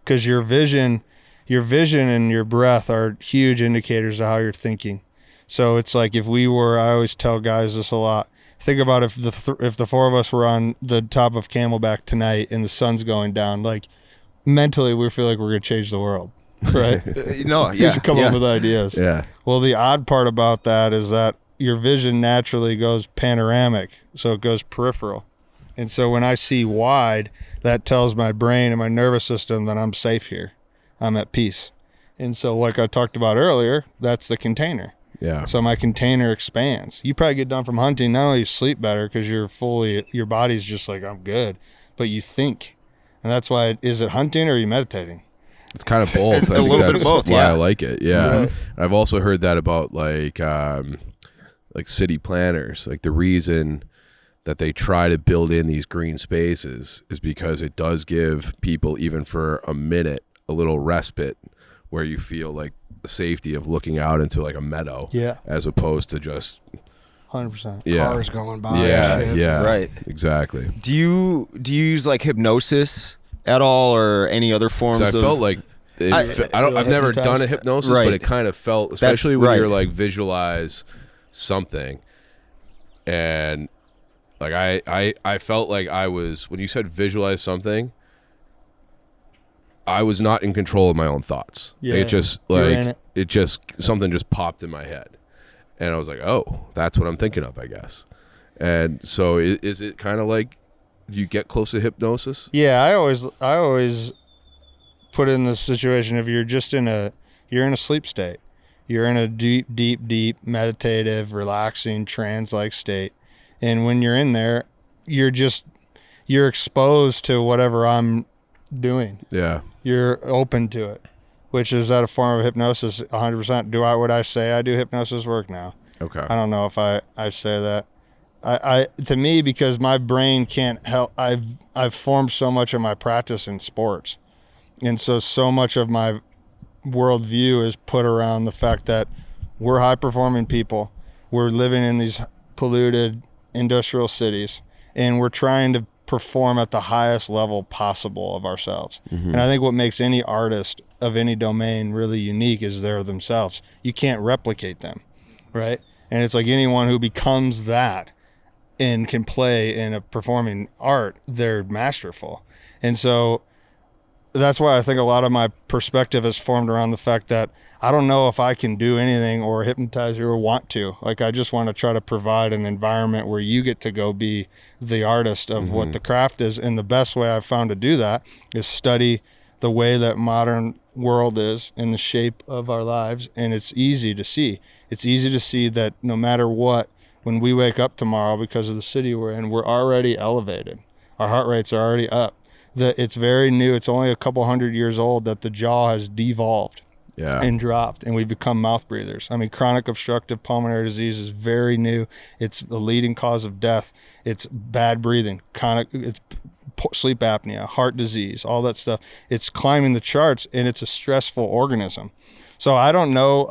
Because your vision and your breath are huge indicators of how you're thinking. So it's like I always tell guys this a lot. Think about if the 4 of us were on the top of Camelback tonight and the sun's going down, like mentally we feel like we're gonna change the world, right? No, You yeah. should come up with ideas. yeah, Well, the odd part about that is that your vision naturally goes panoramic, so it goes peripheral. And so when I see wide, that tells my brain and my nervous system that I'm safe here. I'm at peace. And so like I talked about earlier, that's the container. yeah. So my container expands. You probably get done from hunting, not only you sleep better because your body's just like, I'm good, but you think. And that's why, is it hunting or are you meditating? It's kind of both. I A think little bit that's of both, why yeah. I like it. Yeah. Right. I've also heard that about like city planners. Like the reason that they try to build in these green spaces is because it does give people, even for a minute, a little respite where you feel like the safety of looking out into like a meadow, Yeah. as opposed to just 100%. Cars going by. and yeah, shit. yeah, Right. exactly. Do you use like hypnosis at all, or any other forms So I of? felt like I've never done a hypnosis, Right. but it kind of felt, especially when right. you're like visualize something, and like I felt like I was, when you said visualize something, I was not in control of my own thoughts. Yeah, It just you're in like it. something just popped in my head, and I was like, oh, that's what I'm thinking of, I guess. And so is it kind of like you get close to hypnosis? Yeah, I always put in the situation if you're just in a sleep state. You're in a deep meditative, relaxing, trance-like state. And when you're in there, you're exposed to whatever I'm doing. Yeah. You're open to it, which is that a form of hypnosis 100%. Would I say I do hypnosis work now? Okay. I don't know if I say that. I to me, because my brain can't help, I've formed so much of my practice in sports. And so much of my worldview is put around the fact that we're high performing people. We're living in these polluted industrial cities, and we're trying to perform at the highest level possible of ourselves. And I think what makes any artist of any domain really unique is they're themselves. You can't replicate them, right? And it's like anyone who becomes that and can play in a performing art, they're masterful. And so that's why I think a lot of my perspective is formed around the fact that I don't know if I can do anything or hypnotize you or want to. Like, I just want to try to provide an environment where you get to go be the artist of what the craft is. And the best way I've found to do that is study the way that modern world is and the shape of our lives, and it's easy to see. It's easy to see that no matter what, when we wake up tomorrow because of the city we're in, we're already elevated. Our heart rates are already up. It's very new. It's only a couple hundred years old that the jaw has devolved and dropped, and we become mouth breathers. I mean, chronic obstructive pulmonary disease is very new. It's the leading cause of death. It's bad breathing, it's sleep apnea, heart disease, all that stuff. It's climbing the charts, and it's a stressful organism. So I don't know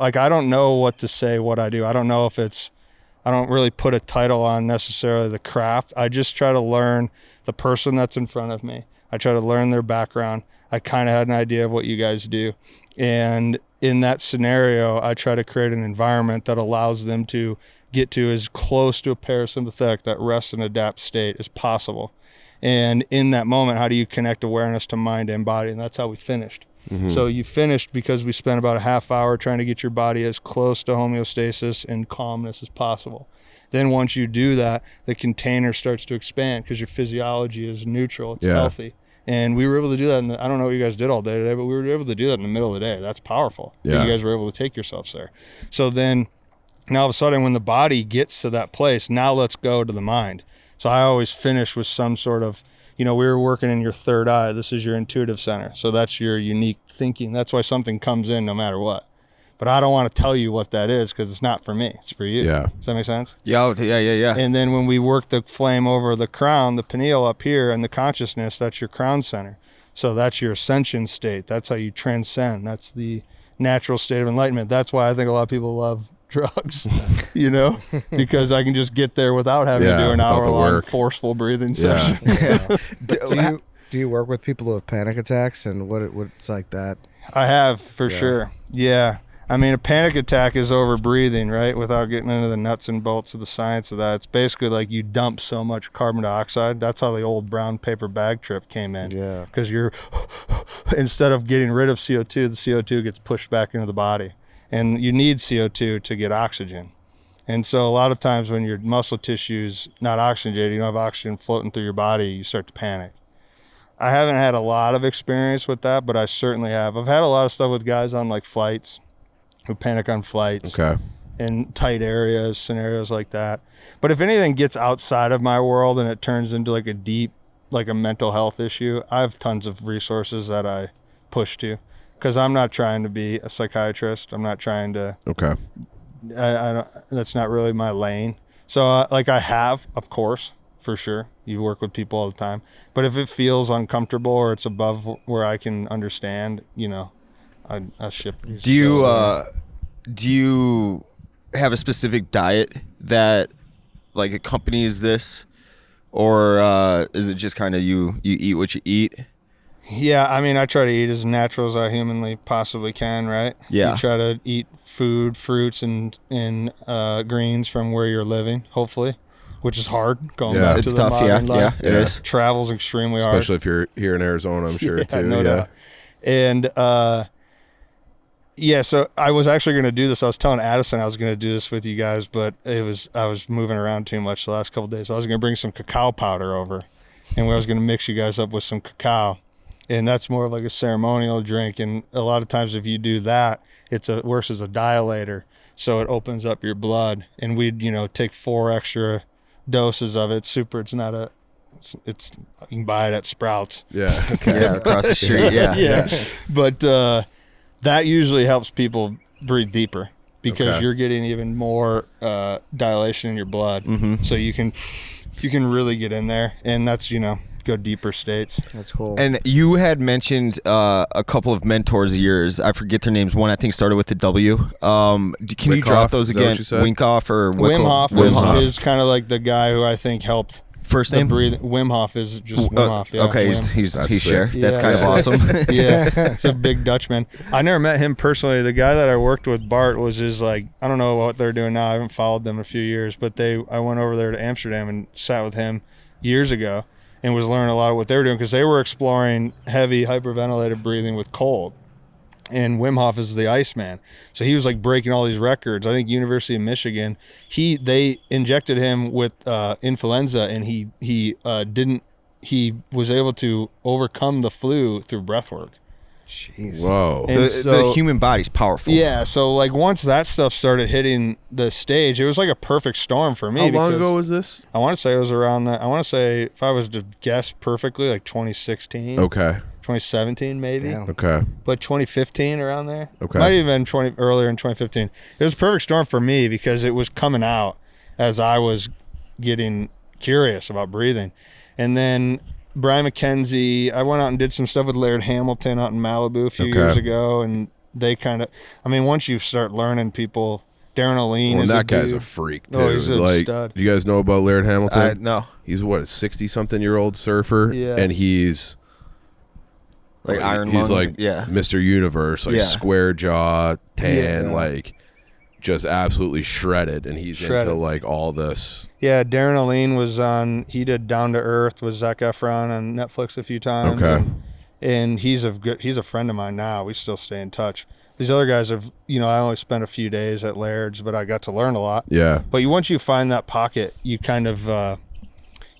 what to say, what I do. I don't know if I don't really put a title on necessarily the craft. I just try to learn the person that's in front of me. I try to learn their background. I kind of had an idea of what you guys do. And in that scenario, I try to create an environment that allows them to get to as close to a parasympathetic, that rest and adapt state, as possible. And in that moment, how do you connect awareness to mind and body? And that's how we finished. Mm-hmm. So you finished because we spent about a half hour trying to get your body as close to homeostasis and calmness as possible. Then once you do that, the container starts to expand because your physiology is neutral, it's healthy. And we were able to do that. I don't know what you guys did all day today, but we were able to do that in the middle of the day. That's powerful. Yeah. You guys were able to take yourselves there. So then now all of a sudden when the body gets to that place, now let's go to the mind. So I always finish with some sort of, we were working in your third eye. This is your intuitive center. So that's your unique thinking. That's why something comes in no matter what. But I don't want to tell you what that is because it's not for me. It's for you. Yeah. Does that make sense? Yeah. And then when we work the flame over the crown, the pineal up here, and the consciousness, that's your crown center. So that's your ascension state. That's how you transcend. That's the natural state of enlightenment. That's why I think a lot of people love drugs, because I can just get there without having to do an hour-long forceful breathing session. Do you work with people who have panic attacks and what it's like that? I have, for sure. Yeah. I mean, a panic attack is over breathing, right? Without getting into the nuts and bolts of the science of that. It's basically like you dump so much carbon dioxide. That's how the old brown paper bag trip came in. Yeah. Because instead of getting rid of CO2, the CO2 gets pushed back into the body. And you need CO2 to get oxygen. And so a lot of times when your muscle tissue's not oxygenated, you don't have oxygen floating through your body, you start to panic. I haven't had a lot of experience with that, but I certainly have. I've had a lot of stuff with guys on like flights who panic on flights in tight areas, scenarios like that. But if anything gets outside of my world and it turns into like a mental health issue, I have tons of resources that I push to. Because I'm not trying to be a psychiatrist. I'm not trying to. Okay. I don't. That's not really my lane. So, I have, of course, for sure. You work with people all the time. But if it feels uncomfortable or it's above where I can understand, I shift. Do you have a specific diet that accompanies this, or is it just kind of you eat what you eat? Yeah, I mean, I try to eat as natural as I humanly possibly can, right? Yeah. You try to eat food, fruits, and greens from where you're living, hopefully, which is hard. Going back to the modern life. Yeah, it is. Travel's extremely hard. Especially if you're here in Arizona, I'm sure, too. No doubt. And, so I was actually going to do this. I was telling Addison I was going to do this with you guys, but I was moving around too much the last couple of days. So I was going to bring some cacao powder over, and I was going to mix you guys up with some cacao. And that's more of like a ceremonial drink. And a lot of times if you do that, it works as a dilator. So it opens up your blood. And we'd, take 4 extra doses of it. It's you can buy it at Sprouts. Yeah. Across the street. Yeah. But that usually helps people breathe deeper because you're getting even more dilation in your blood. Mm-hmm. So you can really get in there. And that's, go deeper states. That's cool. And you had mentioned a couple of mentors of yours. I forget their names. One I think started with the W. Can you drop those again? Winkoff or Wim Hof is kind of like the guy who I think helped. First name? Wim Hof is just Wim Hof. Yeah, okay, he's sure. That's kind of awesome. Yeah, he's a big Dutchman. I never met him personally. The guy that I worked with, Bart, was just I don't know what they're doing now. I haven't followed them in a few years, but I went over there to Amsterdam and sat with him years ago. And was learning a lot of what they were doing because they were exploring heavy hyperventilated breathing with cold. And Wim Hof is the Iceman. So he was breaking all these records. I think University of Michigan, they injected him with influenza and he was able to overcome the flu through breath work. Jeez. Whoa. And The human body's powerful. Yeah, so like once that stuff started hitting the stage, it was like a perfect storm for me. How long ago was this? I want to say it was around that. I want to say, if I was to guess perfectly, like 2016. Okay. 2017 maybe. Damn. Okay. But 2015 around there. Okay. Might have been earlier in 2015. It was a perfect storm for me because it was coming out as I was getting curious about breathing. And then Brian McKenzie, I went out and did some stuff with Laird Hamilton out in Malibu a few years ago, and they kind of, I mean, once you start learning people, Darren O'Lean is that guy's dude. a freak, too. Oh, he's a stud. Do you guys know about Laird Hamilton? No. He's what, a 60-something-year-old surfer? Yeah. And he's Like Iron he's Lung, like yeah. Mr. Universe, like Yeah. square jaw, tan, Yeah. like just absolutely shredded, and he's Shredded. into like all this. Yeah, Darren O'Lean was on, he did Down to Earth with Zac Efron on Netflix a few times. Okay. And he's a friend of mine now. We still stay in touch. These other guys have, I only spent a few days at Laird's, but I got to learn a lot. Yeah. But once you find that pocket, you kind of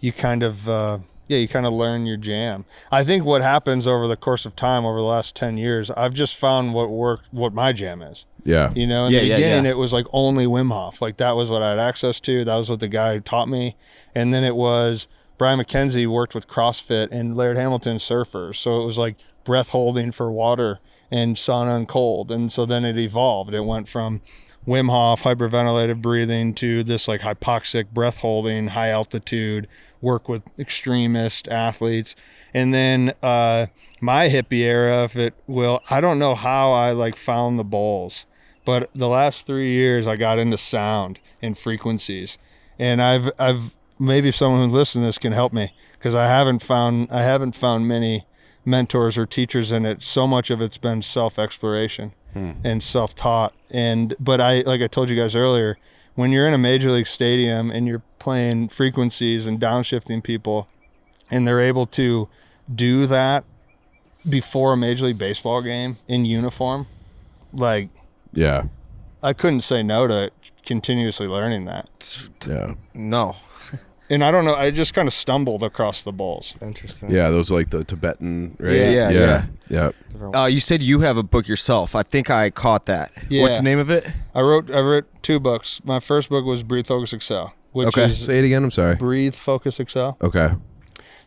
learn your jam. I think what happens over the course of time, over the last 10 years, I've just found what my jam is. Yeah. In the beginning, it was like only Wim Hof. Like that was what I had access to. That was what the guy taught me. And then it was Brian McKenzie worked with CrossFit and Laird Hamilton surfers. So it was like breath holding for water and sauna and cold. And so then it evolved. It went from Wim Hof, hyperventilated breathing, to this like hypoxic breath holding, high altitude, work with extremist athletes. And then my hippie era, I don't know how I like found the bowls, but the last 3 years I got into sound and frequencies. And I've maybe someone who listens to this can help me, because I haven't found many mentors or teachers in it. So much of it's been self-exploration and self-taught. But like I told you guys earlier, when you're in a major league stadium and you're playing frequencies and downshifting people, and they're able to do that before a Major League Baseball game in uniform, like, Yeah. I couldn't say no to continuously learning that. Yeah. No. And I don't know, I just kind of stumbled across the bowls. Interesting. Yeah. Those like the Tibetan, right? Yeah. Yeah. You said you have a book yourself. I think I caught that. Yeah. What's the name of it? I wrote 2 books. My first book was Breathe, Focus, Excel, which is Say it again. I'm sorry. Breathe, Focus, Excel. Okay.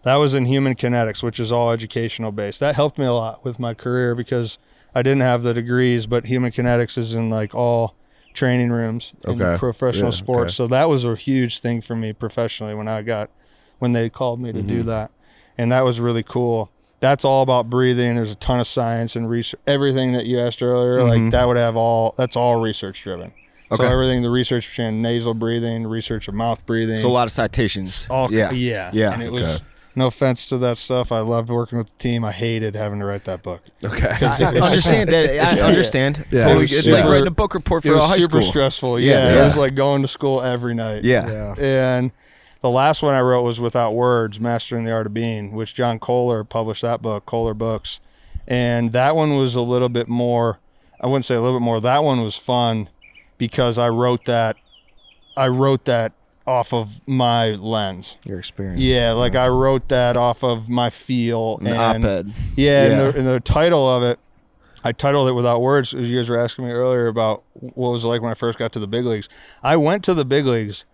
That was in human kinetics, which is all educational based. That helped me a lot with my career because I didn't have the degrees, but human kinetics is in like all training rooms in professional sports. So that was a huge thing for me professionally when they called me to do that. And that was really cool. That's all about breathing. There's a ton of science and research. Everything that you asked earlier, like that would have that's all research driven. Okay. So everything, the research between nasal breathing, research of mouth breathing. So a lot of citations. Yeah. Yeah. And it was, no offense to that stuff, I loved working with the team. I hated having to write that book. Okay. I understand that. I understand. Yeah. Totally. It was It's like super- writing a book report It for a was high super school. stressful. Yeah. It was like going to school every night. Yeah. And the last one I wrote was Without Words, Mastering the Art of Being, which John Kohler published that book, Kohler Books. And that one was a little bit more, I wouldn't say a little bit more, that one was fun because I wrote that off of my lens. Your experience. Yeah, like I wrote that off of my feel. An op-ed. Yeah, and the title of it, I titled it Without Words. As you guys were asking me earlier about what was it like when I first got to the big leagues. I went to the big leagues,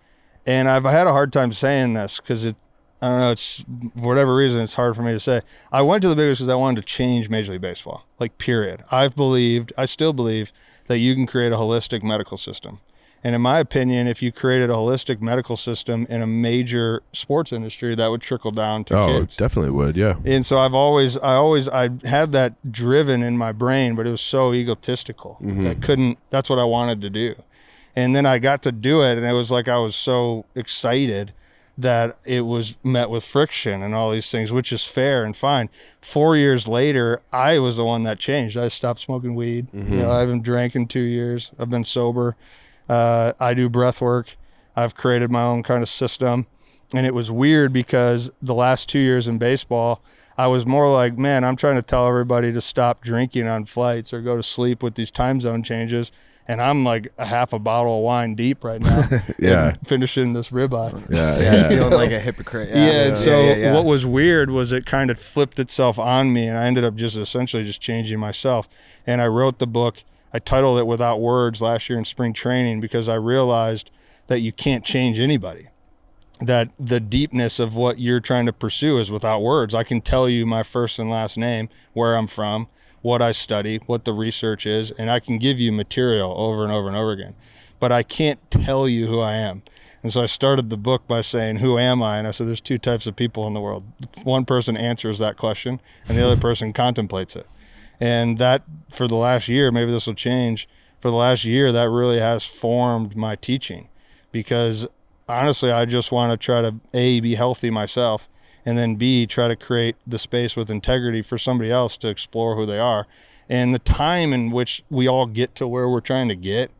and I've had a hard time saying this because I don't know, it's for whatever reason, it's hard for me to say. I went to the big leagues because I wanted to change Major League Baseball, like period. I still believe that you can create a holistic medical system. And in my opinion, if you created a holistic medical system in a major sports industry, that would trickle down to kids. It definitely would. Yeah. And so I had that driven in my brain, but it was so egotistical. That's what I wanted to do. And then I got to do it, and it was like I was so excited that it was met with friction and all these things, which is fair and fine. 4 years later, I was the one that changed. I stopped smoking weed. I haven't drank in 2 years. I've been sober. I do breath work. I've created my own kind of system. And it was weird because the last 2 years in baseball, I was more like, man, I'm trying to tell everybody to stop drinking on flights or go to sleep with these time zone changes. And I'm like a half a bottle of wine deep right now. Yeah. And finishing this ribeye. Yeah. Feeling like a hypocrite. And so what was weird was it kind of flipped itself on me, and I ended up just essentially just changing myself. And I wrote the book. I titled it Without Words last year in spring training because I realized that you can't change anybody. That the deepness of what you're trying to pursue is without words. I can tell you my first and last name, where I'm from, what I study, what the research is, and I can give you material over and over and over again. But I can't tell you who I am. And so I started the book by saying, who am I? And I said, there's two types of people in the world. One person answers that question, and the other person contemplates it. And that, for the last year, maybe this will change, for the last year, that really has formed my teaching. Because honestly, I just want to try to, A, be healthy myself, and then B, try to create the space with integrity for somebody else to explore who they are. And the time in which we all get to where we're trying to get,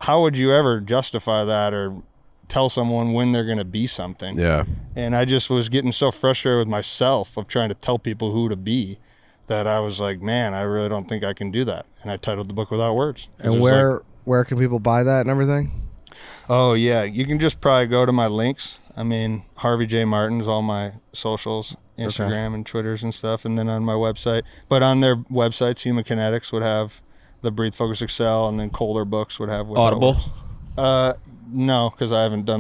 how would you ever justify that or tell someone when they're going to be something? Yeah. And I just was getting so frustrated with myself of trying to tell people who to be that I was like, man, I really don't think I can do that. And I titled the book Without Words. And where can people buy that and everything? Oh, yeah. You can just probably go to my links. I mean, Harvey J. Martin's all my socials, Instagram and Twitters and stuff, and then on my website. But on their websites, Human Kinetics would have the Breathe, Focus, Excel, and then Kohler Books would have Without Audible? Words. No, because I haven't done